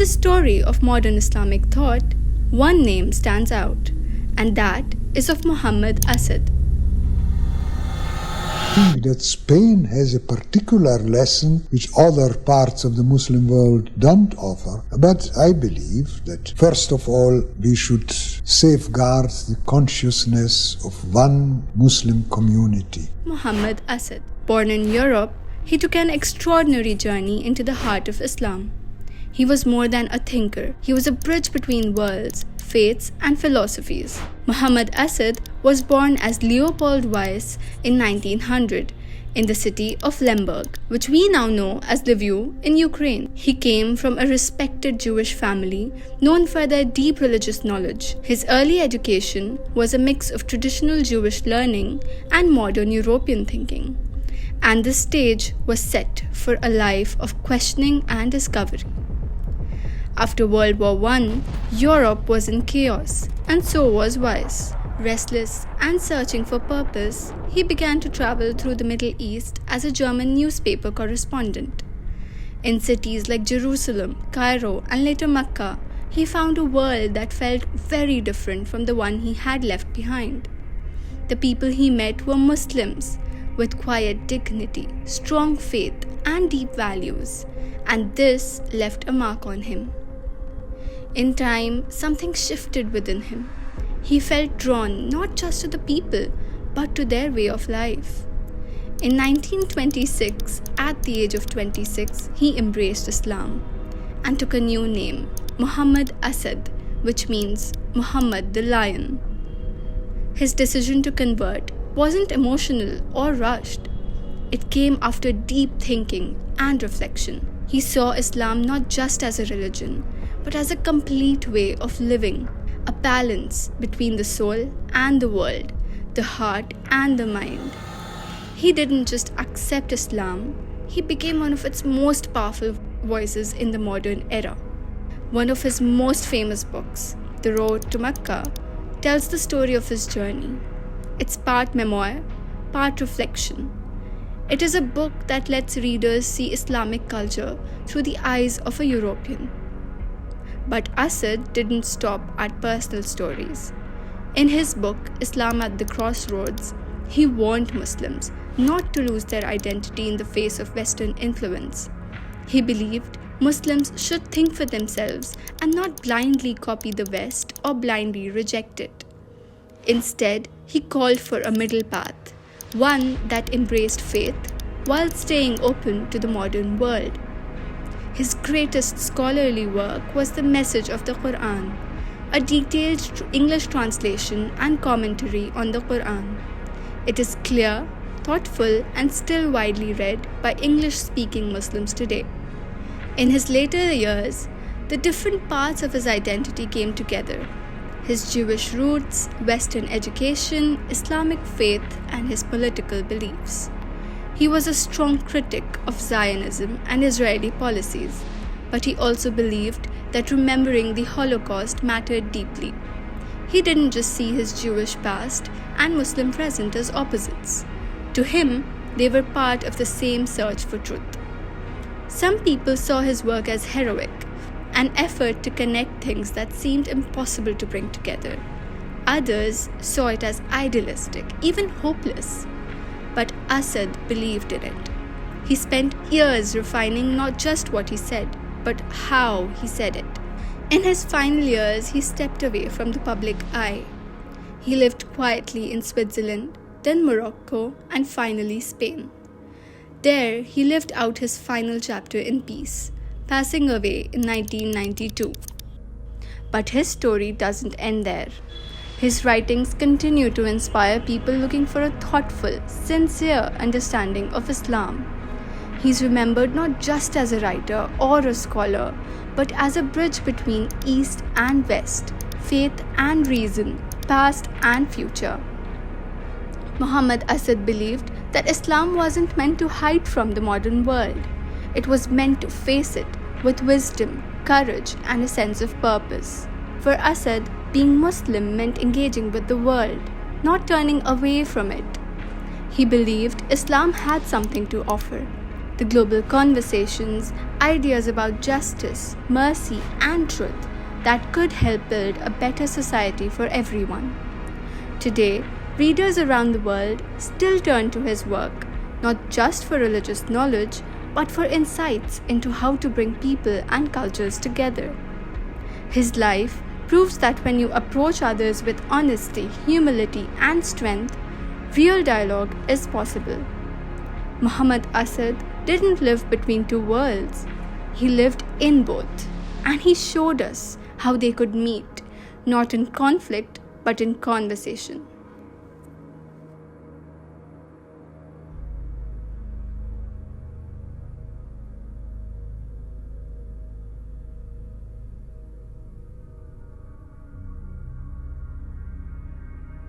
the story of modern Islamic thought, one name stands out, and that is of Muhammad Asad. That Spain has a particular lesson which other parts of the Muslim world don't offer. But I believe that, first of all, we should safeguard the consciousness of one Muslim community. Muhammad Asad. Born in Europe, he took an extraordinary journey into the heart of Islam. He was more than a thinker. He was a bridge between worlds, faiths and philosophies. Muhammad Asad was born as Leopold Weiss in 1900 in the city of Lemberg, which we now know as Lviv in Ukraine. He came from a respected Jewish family known for their deep religious knowledge. His early education was a mix of traditional Jewish learning and modern European thinking, and the stage was set for a life of questioning and discovery. After World War I, Europe was in chaos, and so was Weiss. Restless and searching for purpose, he began to travel through the Middle East as a German newspaper correspondent. In cities like Jerusalem, Cairo, and later Mecca, he found a world that felt very different from the one he had left behind. The people he met were Muslims with quiet dignity, strong faith, and deep values, and this left a mark on him. In time, something shifted within him. He felt drawn not just to the people, but to their way of life. In 1926, at the age of 26, he embraced Islam and took a new name, Muhammad Asad, which means Muhammad the Lion. His decision to convert wasn't emotional or rushed. It came after deep thinking and reflection. He saw Islam not just as a religion, but as a complete way of living, a balance between the soul and the world, the heart and the mind. He didn't just accept Islam, he became one of its most powerful voices in the modern era. One of his most famous books, The Road to Mecca, tells the story of his journey. It's part memoir, part reflection. It is a book that lets readers see Islamic culture through the eyes of a European. But Asad didn't stop at personal stories. In his book, Islam at the Crossroads, he warned Muslims not to lose their identity in the face of Western influence. He believed Muslims should think for themselves and not blindly copy the West or blindly reject it. Instead, he called for a middle path, one that embraced faith while staying open to the modern world. His greatest scholarly work was the Message of the Qur'an, a detailed English translation and commentary on the Qur'an. It is clear, thoughtful, and still widely read by English-speaking Muslims today. In his later years, the different parts of his identity came together: his Jewish roots, Western education, Islamic faith, and his political beliefs. He was a strong critic of Zionism and Israeli policies, but he also believed that remembering the Holocaust mattered deeply. He didn't just see his Jewish past and Muslim present as opposites. To him, they were part of the same search for truth. Some people saw his work as heroic, an effort to connect things that seemed impossible to bring together. Others saw it as idealistic, even hopeless. But Asad believed in it. He spent years refining not just what he said, but how he said it. In his final years, he stepped away from the public eye. He lived quietly in Switzerland, then Morocco, and finally Spain. There, he lived out his final chapter in peace, passing away in 1992. But his story doesn't end there. His writings continue to inspire people looking for a thoughtful, sincere understanding of Islam. He's remembered not just as a writer or a scholar, but as a bridge between East and West, faith and reason, past and future. Muhammad Asad believed that Islam wasn't meant to hide from the modern world. It was meant to face it with wisdom, courage, and a sense of purpose. For Asad, being Muslim meant engaging with the world, not turning away from it. He believed Islam had something to offer, The global conversations, ideas about justice, mercy, and truth that could help build a better society for everyone. Today, readers around the world still turn to his work, not just for religious knowledge, but for insights into how to bring people and cultures together. His life proves that when you approach others with honesty, humility, and strength, real dialogue is possible. Muhammad Asad didn't live between two worlds. He lived in both, and he showed us how they could meet, not in conflict, but in conversation.